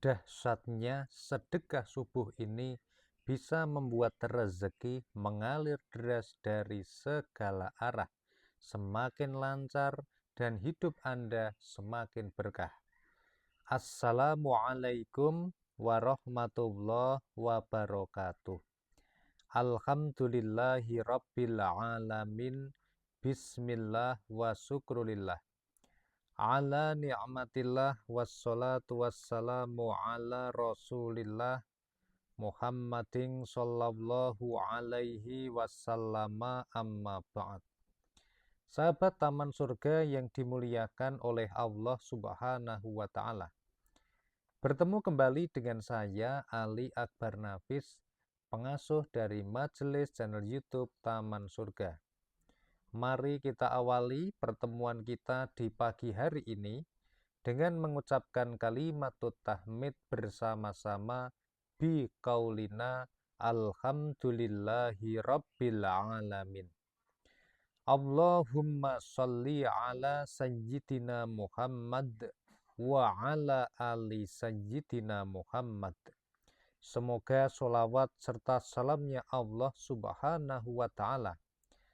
Dahsyatnya sedekah subuh ini bisa membuat rezeki mengalir deras dari segala arah, semakin lancar dan hidup Anda semakin berkah. Assalamualaikum warahmatullahi wabarakatuh. Alhamdulillahi rabbil alamin. Bismillah wa syukrulillah. Ala ni'matillah wassalatu wassalamu ala rasulillah Muhammadin sallallahu alaihi wasallama amma ba'd. Sahabat Taman Surga yang dimuliakan oleh Allah Subhanahu wa Ta'ala. Bertemu kembali dengan saya Ali Akbar Nafis, pengasuh dari Majelis channel YouTube Taman Surga. Mari kita awali pertemuan kita di pagi hari ini dengan mengucapkan kalimatut tahmid bersama-sama bi qaulina alhamdulillahi rabbil alamin. Allahumma sholli ala sayyidina Muhammad wa ala ali sayyidina Muhammad. Semoga sholawat serta salamnya Allah Subhanahu wa Ta'ala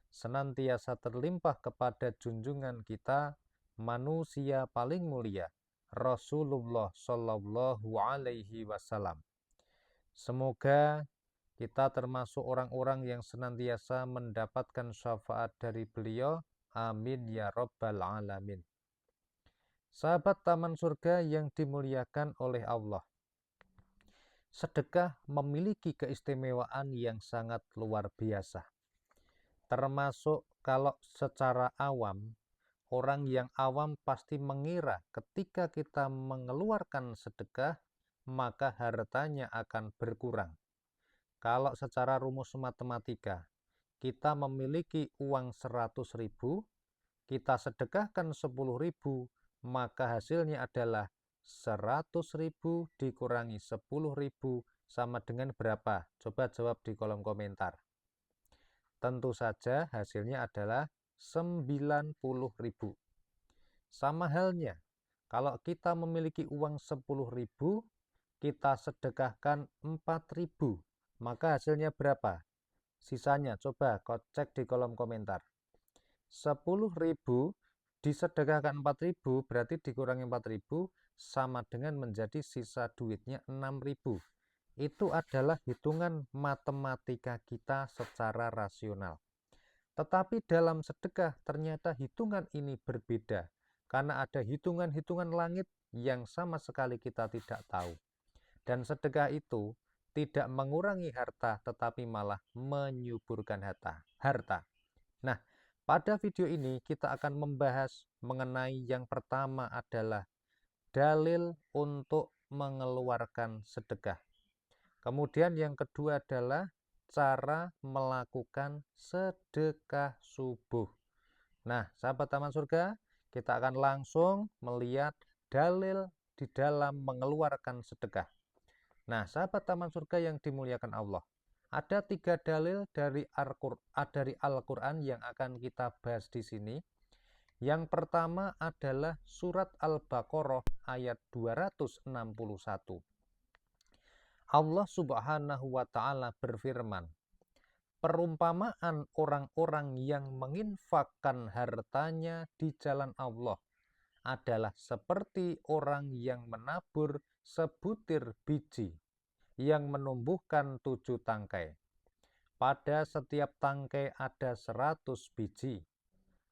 senantiasa terlimpah kepada junjungan kita, manusia paling mulia, Rasulullah Shallallahu Alaihi Wasallam. Semoga kita termasuk orang-orang yang senantiasa mendapatkan syafaat dari beliau. Amin ya Rabbal Alamin. Sahabat Taman Surga yang dimuliakan oleh Allah. Sedekah memiliki keistimewaan yang sangat luar biasa. Termasuk kalau secara awam, orang yang awam pasti mengira ketika kita mengeluarkan sedekah, maka hartanya akan berkurang. Kalau secara rumus matematika, kita memiliki uang 100.000, kita sedekahkan 10.000, maka hasilnya adalah 100.000 dikurangi 10.000 sama dengan berapa? Coba jawab di kolom komentar. Tentu saja hasilnya adalah 90.000. Sama halnya, kalau kita memiliki uang 10.000, kita sedekahkan 4.000, maka hasilnya berapa? Sisanya coba kau cek di kolom komentar. 10.000 disedekahkan 4.000 berarti dikurangi 4.000 sama dengan menjadi sisa duitnya 6.000. Itu adalah hitungan matematika kita secara rasional. Tetapi dalam sedekah ternyata hitungan ini berbeda karena ada hitungan-hitungan langit yang sama sekali kita tidak tahu. Dan sedekah itu tidak mengurangi harta tetapi malah menyuburkan harta. Nah, pada video ini kita akan membahas mengenai yang pertama adalah dalil untuk mengeluarkan sedekah. Kemudian yang kedua adalah cara melakukan sedekah subuh. Nah, sahabat Taman Surga, kita akan langsung melihat dalil di dalam mengeluarkan sedekah. Nah, sahabat Taman Surga yang dimuliakan Allah, ada 3 dalil dari Al-Quran yang akan kita bahas di sini. Yang pertama adalah surat Al-Baqarah ayat 261. Allah Subhanahu wa Ta'ala berfirman, perumpamaan orang-orang yang menginfakkan hartanya di jalan Allah adalah seperti orang yang menabur sebutir biji yang menumbuhkan 7 tangkai. Pada setiap tangkai ada 100 biji.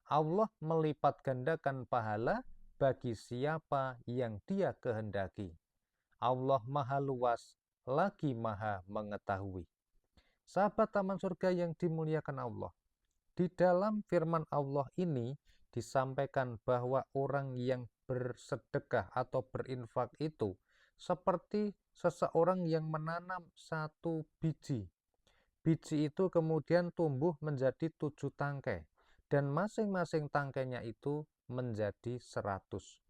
Allah melipat gandakan pahala bagi siapa yang Dia kehendaki. Allah Maha Luas lagi Maha Mengetahui. Sahabat Taman Surga yang dimuliakan Allah, di dalam firman Allah ini disampaikan bahwa orang yang bersedekah atau berinfak itu seperti seseorang yang menanam 1 biji. Biji itu kemudian tumbuh menjadi 7 tangkai dan masing-masing tangkainya itu menjadi 100.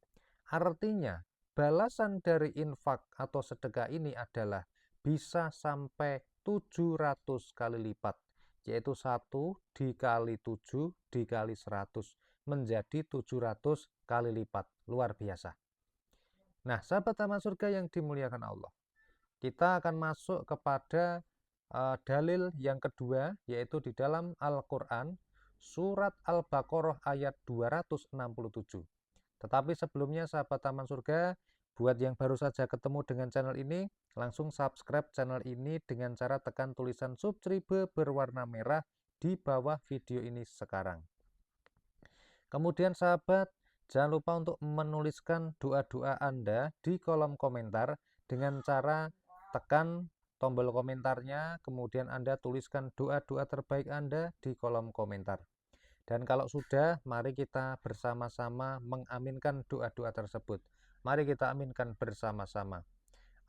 Artinya balasan dari infak atau sedekah ini adalah bisa sampai 700 kali lipat, yaitu 1 dikali 7 dikali 100 menjadi 700 kali lipat. Luar biasa. Nah, sahabat taman surga yang dimuliakan Allah, kita akan masuk kepada dalil yang kedua, yaitu di dalam Al-Quran, surat Al-Baqarah ayat 267. Tetapi sebelumnya sahabat taman surga, buat yang baru saja ketemu dengan channel ini, langsung subscribe channel ini dengan cara tekan tulisan subscribe berwarna merah di bawah video ini sekarang. Kemudian sahabat, jangan lupa untuk menuliskan doa-doa Anda di kolom komentar dengan cara tekan tombol komentarnya, kemudian Anda tuliskan doa-doa terbaik Anda di kolom komentar. Dan kalau sudah, mari kita bersama-sama mengaminkan doa-doa tersebut. Mari kita aminkan bersama-sama.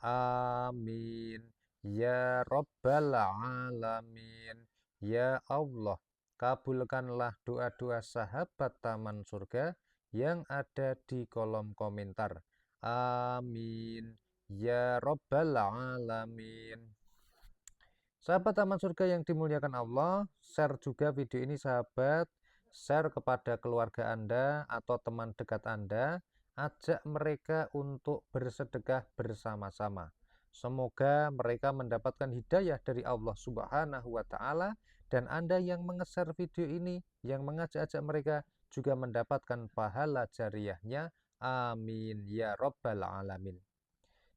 Amin. Ya Rabbal Alamin. Ya Allah, kabulkanlah doa-doa sahabat taman surga yang ada di kolom komentar. Amin. Ya Rabbal Alamin. Sahabat taman surga yang dimuliakan Allah, share juga video ini sahabat. Share kepada keluarga Anda atau teman dekat Anda. Ajak mereka untuk bersedekah bersama-sama. Semoga mereka mendapatkan hidayah dari Allah Subhanahu wa Ta'ala, dan Anda yang nge-share video ini, yang mengajak-ajak mereka juga mendapatkan pahala jariyahnya. Amin ya Rabbal Alamin.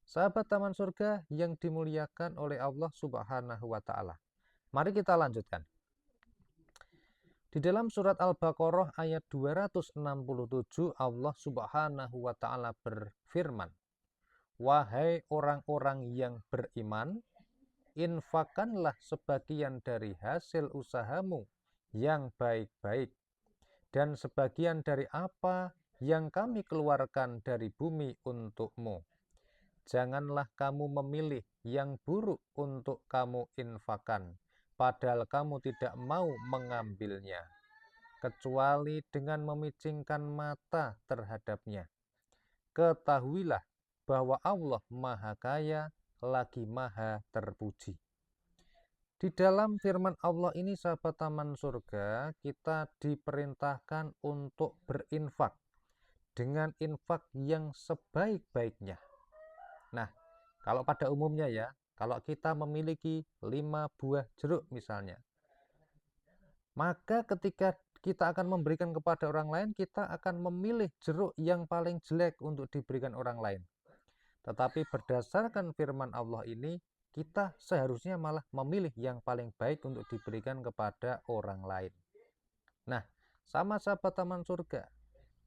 Sahabat taman surga yang dimuliakan oleh Allah Subhanahu wa Ta'ala, mari kita lanjutkan. Di dalam surat Al-Baqarah ayat 267, Allah Subhanahu wa Ta'ala berfirman, wahai orang-orang yang beriman, infakkanlah sebagian dari hasil usahamu yang baik-baik, dan sebagian dari apa yang kami keluarkan dari bumi untukmu. Janganlah kamu memilih yang buruk untuk kamu infakkan, padahal kamu tidak mau mengambilnya, kecuali dengan memicingkan mata terhadapnya. Ketahuilah bahwa Allah Maha Kaya lagi Maha Terpuji. Di dalam firman Allah ini sahabat taman surga, kita diperintahkan untuk berinfak dengan infak yang sebaik-baiknya. Nah, kalau pada umumnya ya, kalau kita memiliki 5 buah jeruk misalnya, maka ketika kita akan memberikan kepada orang lain, kita akan memilih jeruk yang paling jelek untuk diberikan orang lain. Tetapi berdasarkan firman Allah ini, kita seharusnya malah memilih yang paling baik untuk diberikan kepada orang lain. Nah, sama sahabat taman surga,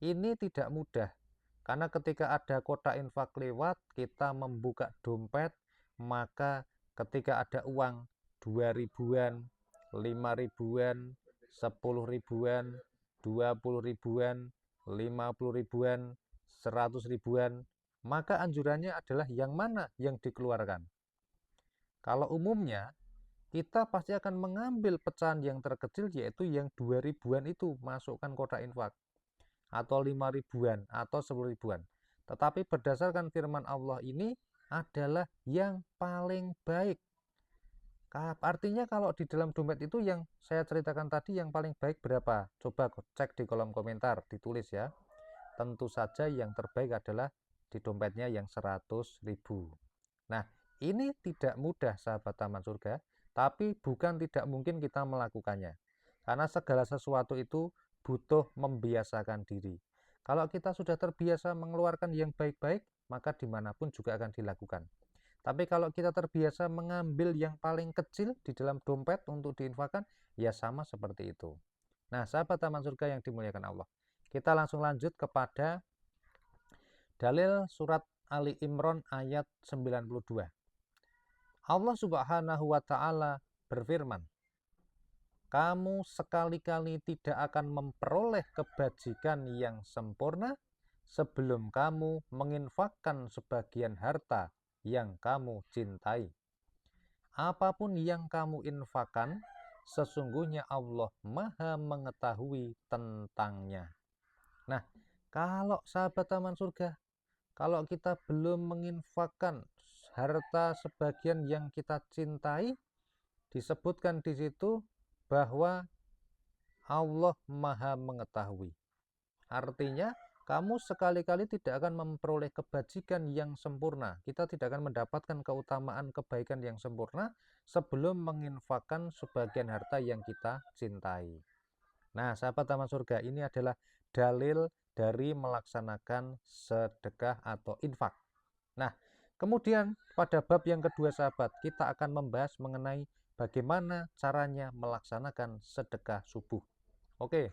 ini tidak mudah. Karena ketika ada kotak infak lewat, kita membuka dompet, maka ketika ada uang 2 ribuan, 5 ribuan, 10 ribuan, 20 ribuan, 50 ribuan, 100 ribuan, maka anjurannya adalah yang mana yang dikeluarkan. Kalau umumnya, kita pasti akan mengambil pecahan yang terkecil, yaitu yang 2 ribuan itu, masukkan kotak infak. Atau 5 ribuan, atau 10 ribuan. Tetapi berdasarkan firman Allah ini adalah yang paling baik. Artinya kalau di dalam dompet itu yang saya ceritakan tadi yang paling baik berapa? Coba cek di kolom komentar, ditulis ya. Tentu saja yang terbaik adalah di dompetnya yang 100 ribu. Nah, ini tidak mudah sahabat taman surga, tapi bukan tidak mungkin kita melakukannya. Karena segala sesuatu itu butuh membiasakan diri. Kalau kita sudah terbiasa mengeluarkan yang baik-baik, maka dimanapun juga akan dilakukan. Tapi kalau kita terbiasa mengambil yang paling kecil di dalam dompet untuk diinfakkan, ya sama seperti itu. Nah, sahabat taman surga yang dimuliakan Allah, kita langsung lanjut kepada dalil surat Ali Imran ayat 92. Allah Subhanahu wa Ta'ala berfirman, kamu sekali-kali tidak akan memperoleh kebajikan yang sempurna sebelum kamu menginfakkan sebagian harta yang kamu cintai. Apapun yang kamu infakkan, sesungguhnya Allah Maha mengetahui tentangnya. Nah, kalau sahabat taman surga, kalau kita belum menginfakkan harta sebagian yang kita cintai, disebutkan di situ bahwa Allah Maha mengetahui. Artinya kamu sekali-kali tidak akan memperoleh kebajikan yang sempurna. Kita tidak akan mendapatkan keutamaan kebaikan yang sempurna sebelum menginfakkan sebagian harta yang kita cintai. Nah, sahabat taman surga, ini adalah dalil dari melaksanakan sedekah atau infak. Nah, kemudian pada bab yang kedua, sahabat, kita akan membahas mengenai bagaimana caranya melaksanakan sedekah subuh. Oke.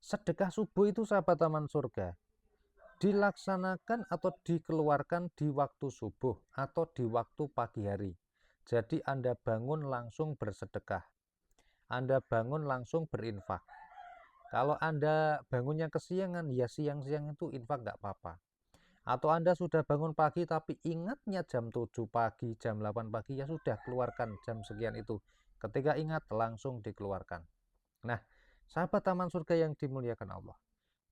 Sedekah subuh itu, sahabat taman surga, dilaksanakan atau dikeluarkan di waktu subuh atau di waktu pagi hari. Jadi Anda bangun langsung bersedekah. Anda bangun langsung berinfak. Kalau Anda bangunnya kesiangan, ya siang-siang itu infak nggak apa-apa. Atau Anda sudah bangun pagi tapi ingatnya jam 7 pagi, jam 8 pagi, ya sudah keluarkan jam sekian itu. Ketika ingat langsung dikeluarkan. Nah, sahabat taman surga yang dimuliakan Allah,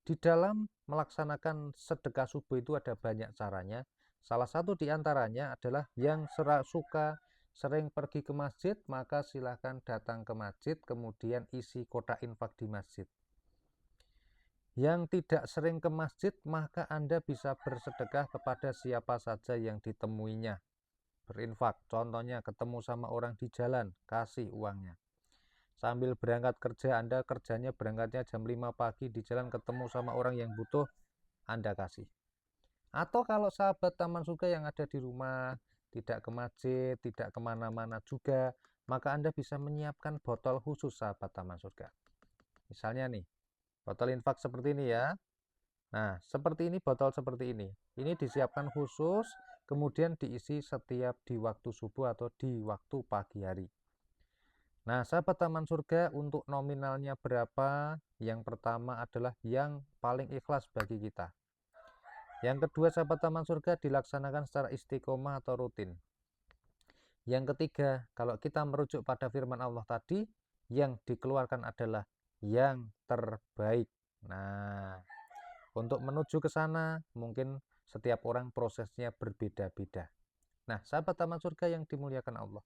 di dalam melaksanakan sedekah subuh itu ada banyak caranya. Salah satu di antaranya adalah yang suka sering pergi ke masjid, maka silahkan datang ke masjid, kemudian isi kotak infak di masjid. Yang tidak sering ke masjid, maka Anda bisa bersedekah kepada siapa saja yang ditemuinya. Berinfak, contohnya ketemu sama orang di jalan, kasih uangnya. Sambil berangkat kerja, Anda kerjanya berangkatnya jam 5 pagi, di jalan ketemu sama orang yang butuh, Anda kasih. Atau kalau sahabat taman surga yang ada di rumah, tidak ke masjid, tidak kemana-mana juga, maka Anda bisa menyiapkan botol khusus, sahabat taman surga. Misalnya nih, botol infak seperti ini ya. Nah, seperti ini, botol seperti ini. Ini disiapkan khusus, kemudian diisi setiap di waktu subuh atau di waktu pagi hari. Nah, sahabat taman surga, untuk nominalnya berapa? Yang pertama adalah yang paling ikhlas bagi kita. Yang kedua, sahabat taman surga, dilaksanakan secara istiqomah atau rutin. Yang ketiga, kalau kita merujuk pada firman Allah tadi, yang dikeluarkan adalah yang terbaik. Nah, untuk menuju ke sana, mungkin setiap orang prosesnya berbeda-beda. Nah, sahabat taman surga yang dimuliakan Allah,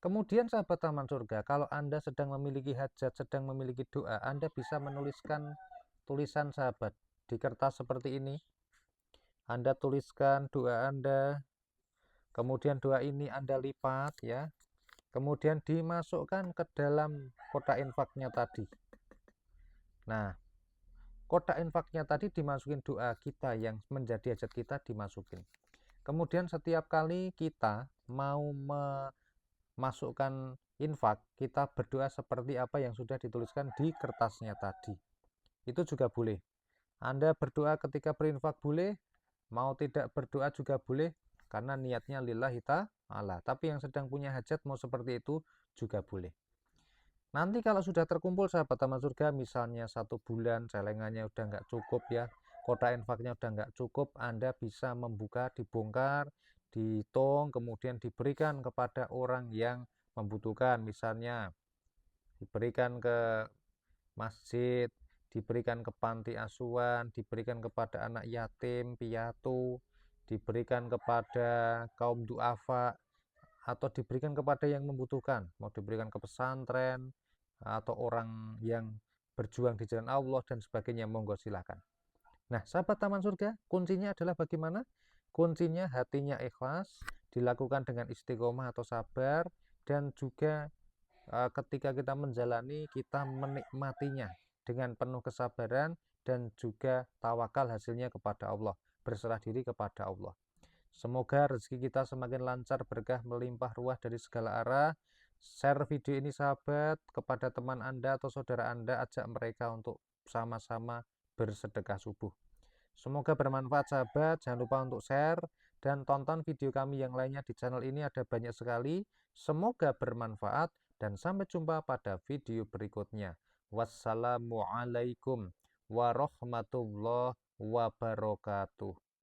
kemudian sahabat taman surga, kalau Anda sedang memiliki hajat, sedang memiliki doa, Anda bisa menuliskan tulisan, sahabat, di kertas seperti ini. Anda tuliskan doa Anda, kemudian doa ini Anda lipat ya, kemudian dimasukkan ke dalam kotak infaknya tadi. Nah, kotak infaknya tadi dimasukin doa kita yang menjadi hajat kita, dimasukin. Kemudian setiap kali kita mau masukkan infak, kita berdoa seperti apa yang sudah dituliskan di kertasnya tadi. Itu juga boleh. Anda berdoa ketika berinfak boleh, mau tidak berdoa juga boleh, karena niatnya lillahi ta'ala. Tapi yang sedang punya hajat mau seperti itu juga boleh. Nanti kalau sudah terkumpul, sahabat taman surga, misalnya 1 bulan celengannya udah nggak cukup ya, kotak infaknya udah nggak cukup, Anda bisa membuka, dibongkar, dihitung, kemudian diberikan kepada orang yang membutuhkan. Misalnya diberikan ke masjid, diberikan ke panti asuhan, diberikan kepada anak yatim, piatu, diberikan kepada kaum duafa, atau diberikan kepada yang membutuhkan, mau diberikan ke pesantren atau orang yang berjuang di jalan Allah dan sebagainya, monggo silakan. Nah, sahabat taman surga, kuncinya adalah bagaimana? Kuncinya hatinya ikhlas, dilakukan dengan istiqomah atau sabar, dan juga ketika kita menjalani, kita menikmatinya dengan penuh kesabaran dan juga tawakal hasilnya kepada Allah, berserah diri kepada Allah. Semoga rezeki kita semakin lancar, berkah, melimpah ruah dari segala arah. Share video ini, sahabat, kepada teman Anda atau saudara Anda, ajak mereka untuk sama-sama bersedekah subuh. Semoga bermanfaat, sahabat. Jangan lupa untuk share dan tonton video kami yang lainnya di channel ini, ada banyak sekali. Semoga bermanfaat dan sampai jumpa pada video berikutnya. Wassalamualaikum warahmatullahi wabarakatuh.